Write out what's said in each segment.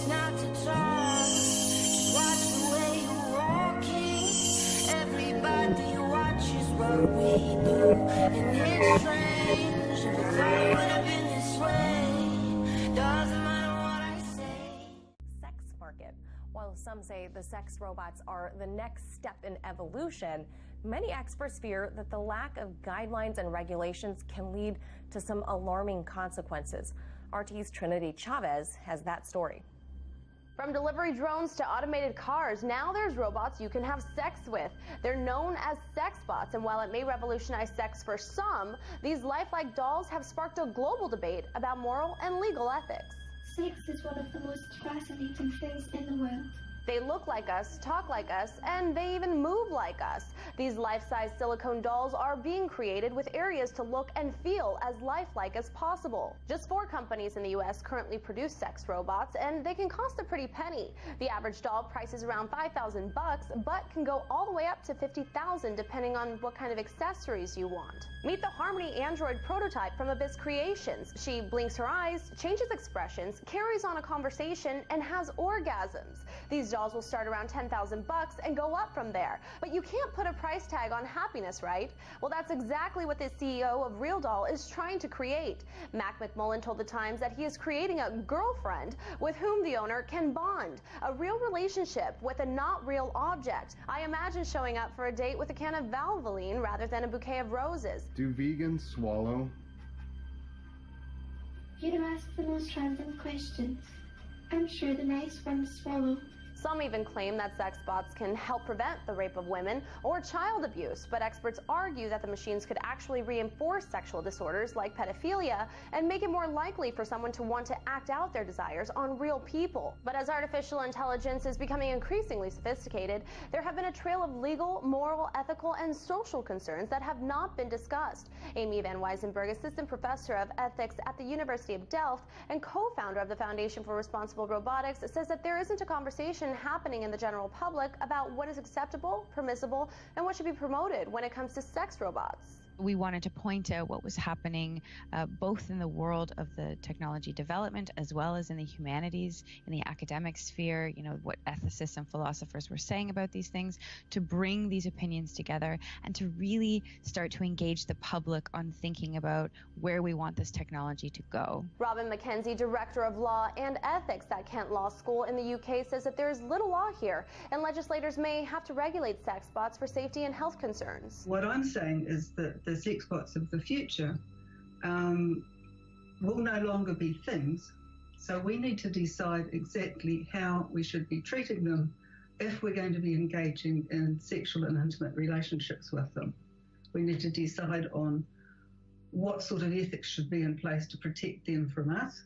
not to talk. Just watch the way you're walking. Everybody watches what we do, and it's strange. Never thought it would have been this way. Doesn't matter what I say. Sex market. While some say the sex robots are the next step in evolution, many experts fear that the lack of guidelines and regulations can lead to some alarming consequences. RT's Trinity Chavez has that story. From delivery drones to automated cars, now there's robots you can have sex with. They're known as sex bots, and while it may revolutionize sex for some, these lifelike dolls have sparked a global debate about moral and legal ethics. Sex is one of the most fascinating things in the world. They look like us, talk like us, and they even move like us. These life-size silicone dolls are being created with areas to look and feel as lifelike as possible. Just 4 companies in the U.S. currently produce sex robots, and they can cost a pretty penny. The average doll price is around $5,000, but can go all the way up to $50,000 depending on what kind of accessories you want. Meet the Harmony android prototype from Abyss Creations. She blinks her eyes, changes expressions, carries on a conversation, and has orgasms. These dolls will start around $10,000 and go up from there. But you can't put a price tag on happiness, right? Well, that's exactly what the CEO of Real Doll is trying to create. Mac McMullen told The Times that he is creating a girlfriend with whom the owner can bond, a real relationship with a not real object. I imagine showing up for a date with a can of Valvoline rather than a bouquet of roses. Do vegans swallow? You ask the most random questions. I'm sure the nice ones swallow. Some even claim that sex bots can help prevent the rape of women or child abuse, but experts argue that the machines could actually reinforce sexual disorders like pedophilia and make it more likely for someone to want to act out their desires on real people. But as artificial intelligence is becoming increasingly sophisticated, there have been a trail of legal, moral, ethical, and social concerns that have not been discussed. Amy Van Weisenberg, assistant professor of ethics at the University of Delft and co-founder of the Foundation for Responsible Robotics, says that there isn't a conversation happening in the general public about what is acceptable, permissible, and what should be promoted when it comes to sex robots. We wanted to point out what was happening both in the world of the technology development as well as in the humanities, in the academic sphere, you know, what ethicists and philosophers were saying about these things, to bring these opinions together and to really start to engage the public on thinking about where we want this technology to go. Robin McKenzie, Director of Law and Ethics at Kent Law School in the UK, says that there is little law here and legislators may have to regulate sex bots for safety and health concerns. What I'm saying is that the sex bots of the future will no longer be things, so we need to decide exactly how we should be treating them if we're going to be engaging in sexual and intimate relationships with them. We need to decide on what sort of ethics should be in place to protect them from us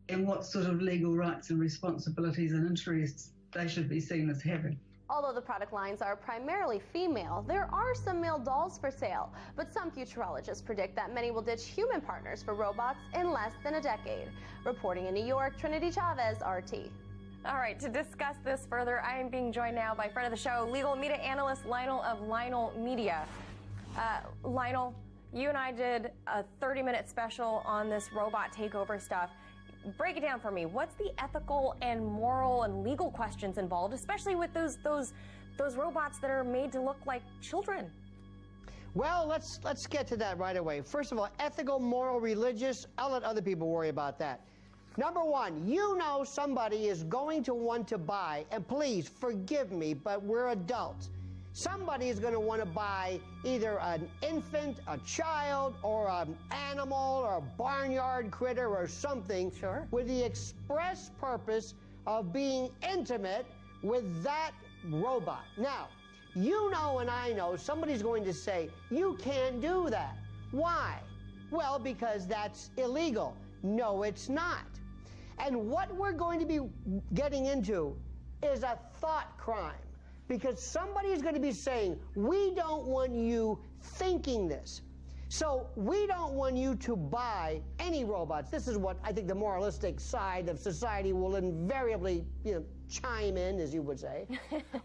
and what sort of legal rights and responsibilities and interests they should be seen as having. Although the product lines are primarily female, there are some male dolls for sale, but some futurologists predict that many will ditch human partners for robots in less than a decade. Reporting in New York, Trinity Chavez, RT. All right, to discuss this further, I am being joined now by friend of the show, legal media analyst Lionel of Lionel Media. Lionel, you and I did a 30-minute special on this robot takeover stuff. Break it down for me. What's the ethical and moral and legal questions involved, especially with those robots that are made to look like children? Well, let's get to that right away. First of all, ethical, moral, religious, I'll let other people worry about that. Number one, you know somebody is going to want to buy, and please forgive me, but we're adults. Somebody is going to want to buy either an infant, a child, or an animal, or a barnyard critter, or something, sure, with the express purpose of being intimate with that robot. Now, you know and I know somebody's going to say, you can't do that. Why? Well, because that's illegal. No, it's not. And what we're going to be getting into is a thought crime. Because somebody is going to be saying, we don't want you thinking this. So we don't want you to buy any robots. This is what I think the moralistic side of society will invariably, chime in, as you would say.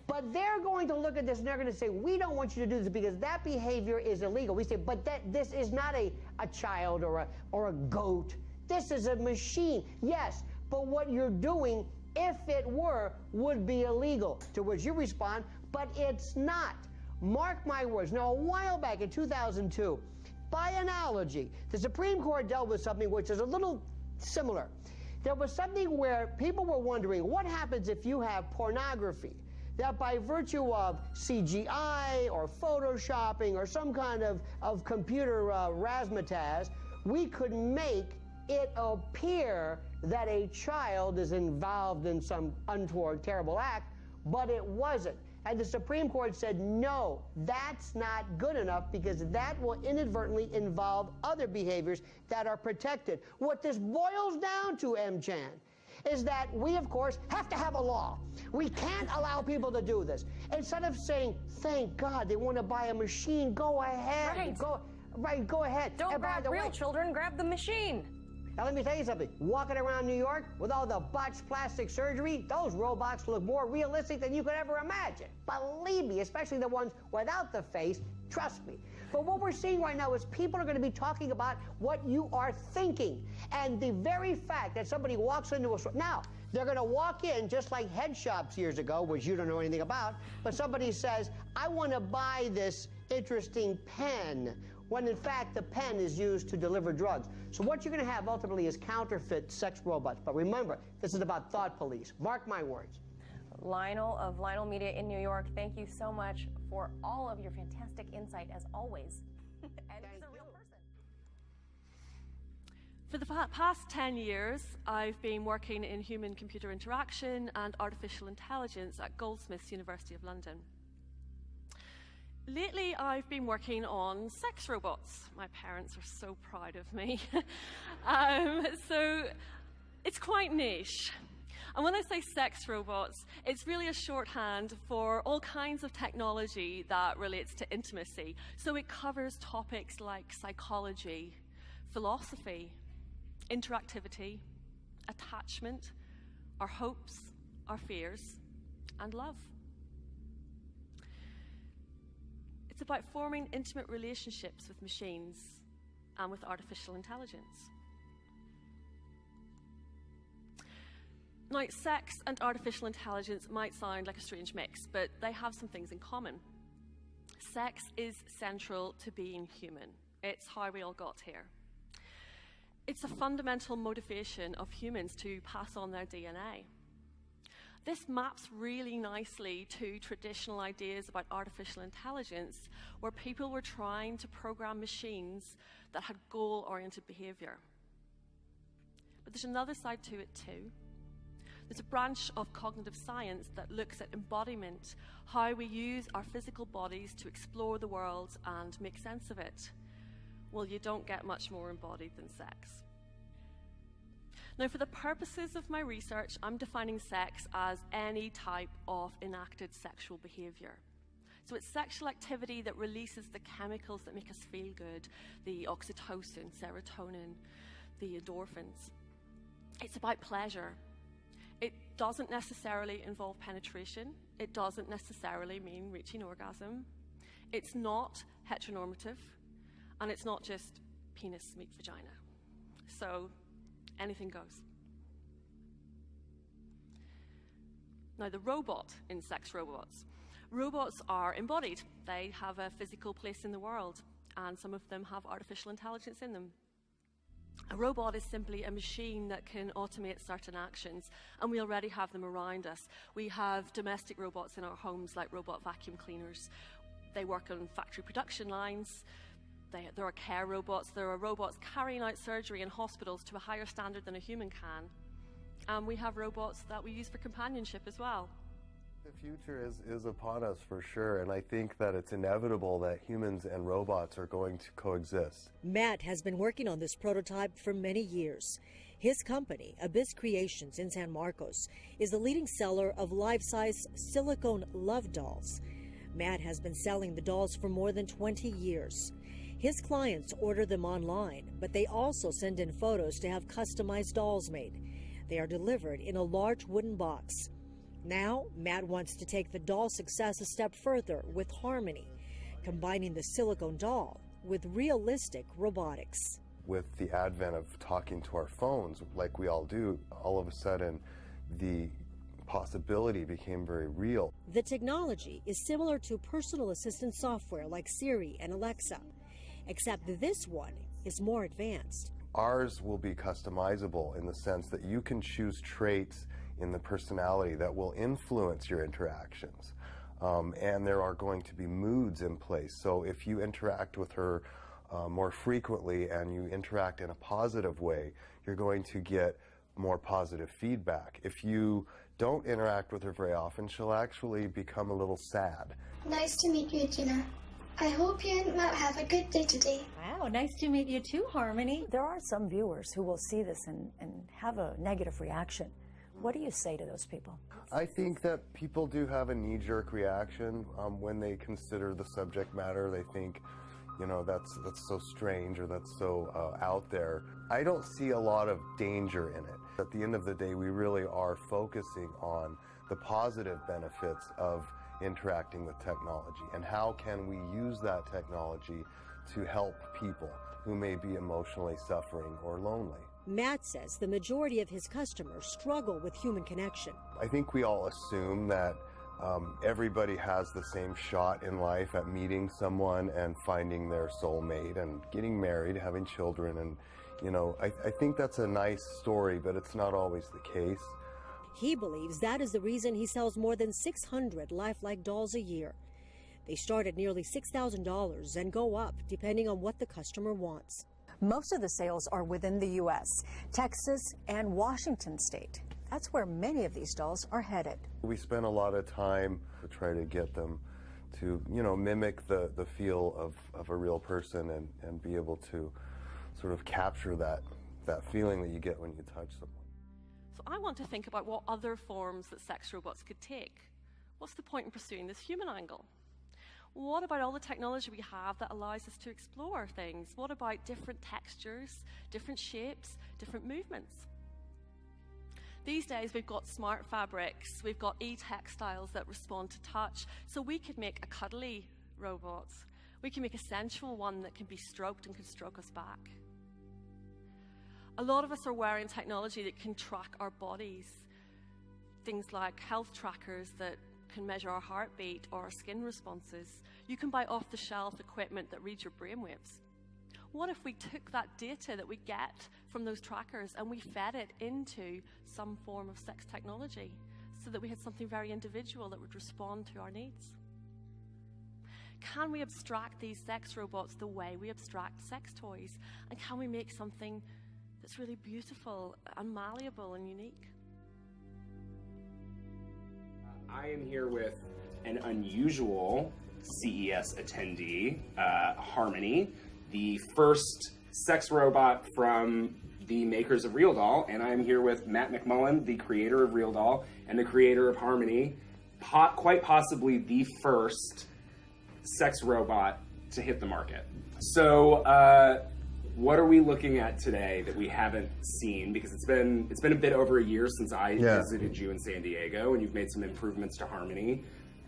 But they're going to look at this and they're going to say, we don't want you to do this because that behavior is illegal. We say, but this is not a child or a goat. This is a machine. Yes, but what you're doing, if it were, would be illegal. To which you respond, but it's not. Mark my words. Now, a while back in 2002, by analogy, the Supreme Court dealt with something which is a little similar. There was something where people were wondering what happens if you have pornography that by virtue of CGI or photoshopping or some kind of computer razzmatazz, we could make it appear that a child is involved in some untoward, terrible act, but it wasn't. And the Supreme Court said, no, that's not good enough because that will inadvertently involve other behaviors that are protected. What this boils down to, M-Chan, is that we, of course, have to have a law. We can't allow people to do this. Instead of saying, thank God they want to buy a machine, go ahead. Right. Go ahead. Don't grab real children, grab the machine. Now, let me tell you something. Walking around New York with all the botched plastic surgery, those robots look more realistic than you could ever imagine. Believe me, especially the ones without the face, trust me. But what we're seeing right now is people are going to be talking about what you are thinking. And the very fact that somebody walks into a store, now, they're going to walk in just like head shops years ago, which you don't know anything about, but somebody says, I want to buy this interesting pen, when in fact the pen is used to deliver drugs. So what you're going to have ultimately is counterfeit sex robots. But remember, this is about thought police. Mark my words. Lionel of Lionel Media in New York, thank you so much for all of your fantastic insight, as always. And he's a real person. For the past 10 years, I've been working in human-computer interaction and artificial intelligence at Goldsmiths, University of London. Lately, I've been working on sex robots. My parents are so proud of me. So it's quite niche. And when I say sex robots, it's really a shorthand for all kinds of technology that relates to intimacy. So it covers topics like psychology, philosophy, interactivity, attachment, our hopes, our fears, and love. It's about forming intimate relationships with machines and with artificial intelligence. Now, sex and artificial intelligence might sound like a strange mix, but they have some things in common. Sex is central to being human. It's how we all got here. It's a fundamental motivation of humans to pass on their DNA. This maps really nicely to traditional ideas about artificial intelligence, where people were trying to program machines that had goal-oriented behavior. But there's another side to it too. There's a branch of cognitive science that looks at embodiment, how we use our physical bodies to explore the world and make sense of it. Well, you don't get much more embodied than sex. Now, for the purposes of my research, I'm defining sex as any type of enacted sexual behavior. So it's sexual activity that releases the chemicals that make us feel good, the oxytocin, serotonin, the endorphins. It's about pleasure. It doesn't necessarily involve penetration. It doesn't necessarily mean reaching orgasm. It's not heteronormative, and it's not just penis meet vagina. So anything goes. Now, the robot in sex robots. Robots are embodied. They have a physical place in the world, and some of them have artificial intelligence in them. A robot is simply a machine that can automate certain actions, and we already have them around us. We have domestic robots in our homes, like robot vacuum cleaners. They work on factory production lines. There are care robots. There are robots carrying out surgery in hospitals to a higher standard than a human can. And we have robots that we use for companionship as well. The future is upon us for sure, and I think that it's inevitable that humans and robots are going to coexist. Matt has been working on this prototype for many years. His company, Abyss Creations in San Marcos, is the leading seller of life-size silicone love dolls. Matt has been selling the dolls for more than 20 years. His clients order them online, but they also send in photos to have customized dolls made. They are delivered in a large wooden box. Now, Matt wants to take the doll success a step further with Harmony, combining the silicone doll with realistic robotics. with the advent of talking to our phones like we all do, all of a sudden the possibility became very real. The technology is similar to personal assistant software like Siri and Alexa, except this one is more advanced. Ours will be customizable in the sense that you can choose traits in the personality that will influence your interactions. And there are going to be moods in place. So if you interact with her more frequently and you interact in a positive way, you're going to get more positive feedback. If you don't interact with her very often, she'll actually become a little sad. Nice to meet you, Gina. I hope you and Matt have a good day today. Wow, nice to meet you too, Harmony. There are some viewers who will see this and have a negative reaction. What do you say to those people? I think that people do have a knee-jerk reaction when they consider the subject matter. They think, you know, that's so strange or that's so out there. I don't see a lot of danger in it. At the end of the day, we really are focusing on the positive benefits of interacting with technology and how can we use that technology to help people who may be emotionally suffering or lonely. Matt says the majority of his customers struggle with human connection. I think we all assume that everybody has the same shot in life at meeting someone and finding their soulmate and getting married, having children, and you know, I think that's a nice story, but it's not always the case. He believes that is the reason he sells more than 600 lifelike dolls a year. They start at nearly $6,000 and go up depending on what the customer wants. Most of the sales are within the U.S., Texas and Washington state. That's where many of these dolls are headed. We spend a lot of time to try to get them to, you know, mimic the feel of a real person and be able to sort of capture that feeling that you get when you touch someone. So I want to think about what other forms that sex robots could take. What's the point in pursuing this human angle? What about all the technology we have that allows us to explore things? What about different textures, different shapes, different movements? These days we've got smart fabrics, we've got e-textiles that respond to touch, so we could make a cuddly robot. We can make a sensual one that can be stroked and can stroke us back. A lot of us are wearing technology that can track our bodies. Things like health trackers that can measure our heartbeat or our skin responses. You can buy off-the-shelf equipment that reads your brainwaves. What if we took that data that we get from those trackers and we fed it into some form of sex technology so that we had something very individual that would respond to our needs? Can we abstract these sex robots the way we abstract sex toys? And can we make something that's really beautiful and malleable and unique? I am here with an unusual CES attendee, Harmony, the first sex robot from the makers of Real Doll, and I am here with Matt McMullen, the creator of Real Doll and the creator of Harmony, quite possibly the first sex robot to hit the market. So, what are we looking at today that we haven't seen? Because it's been a bit over a year since I visited you in San Diego, and you've made some improvements to Harmony.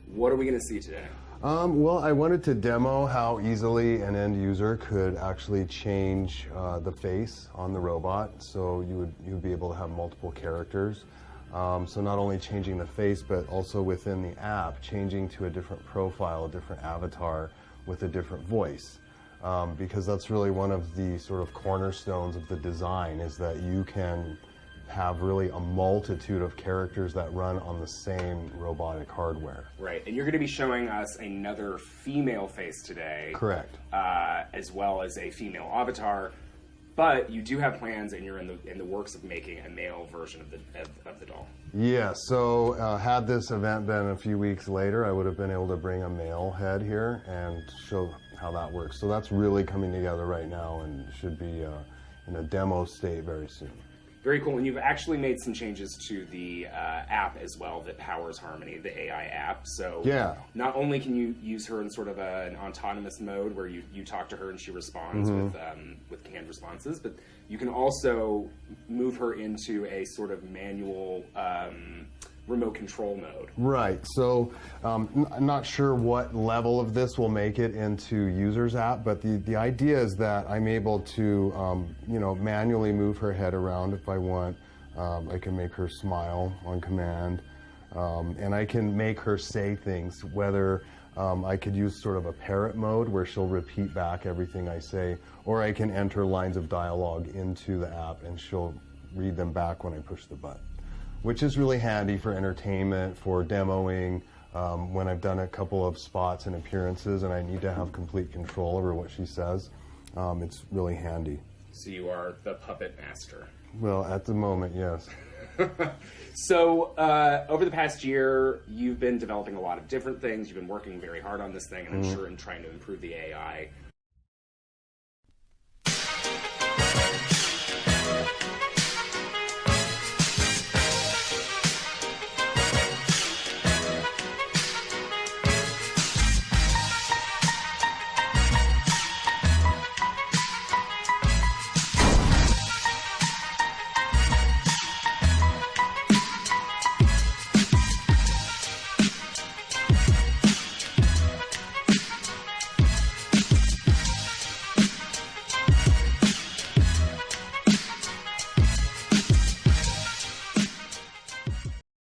What are we going to see today? Well, I wanted to demo how easily an end user could actually change the face on the robot, so you would be able to have multiple characters. So not only changing the face, but also within the app, changing to a different profile, a different avatar with a different voice. Because that's really one of the sort of cornerstones of the design, is that you can have really a multitude of characters that run on the same robotic hardware. Right, and you're going to be showing us another female face today. Correct. As well as a female avatar, but you do have plans, and you're in the works of making a male version of the doll. Yeah, so had this event been a few weeks later, I would have been able to bring a male head here and show how that works. So that's really coming together right now and should be in a demo state very soon. Very cool, and you've actually made some changes to the app as well that powers Harmony, the AI app. So not only can you use her in sort of an autonomous mode where you talk to her and she responds with canned responses, but you can also move her into a sort of manual remote control mode. Right. So I'm not sure what level of this will make it into users app, but the idea is that I'm able to, manually move her head around if I want. I can make her smile on command, and I can make her say things, whether I could use sort of a parrot mode where she'll repeat back everything I say, or I can enter lines of dialogue into the app and she'll read them back when I push the button, which is really handy for entertainment, for demoing, when I've done a couple of spots and appearances and I need to have complete control over what she says. It's really handy. So you are the puppet master. Well, at the moment, yes. So over the past year, you've been developing a lot of different things. You've been working very hard on this thing, and I'm sure in trying to improve the AI.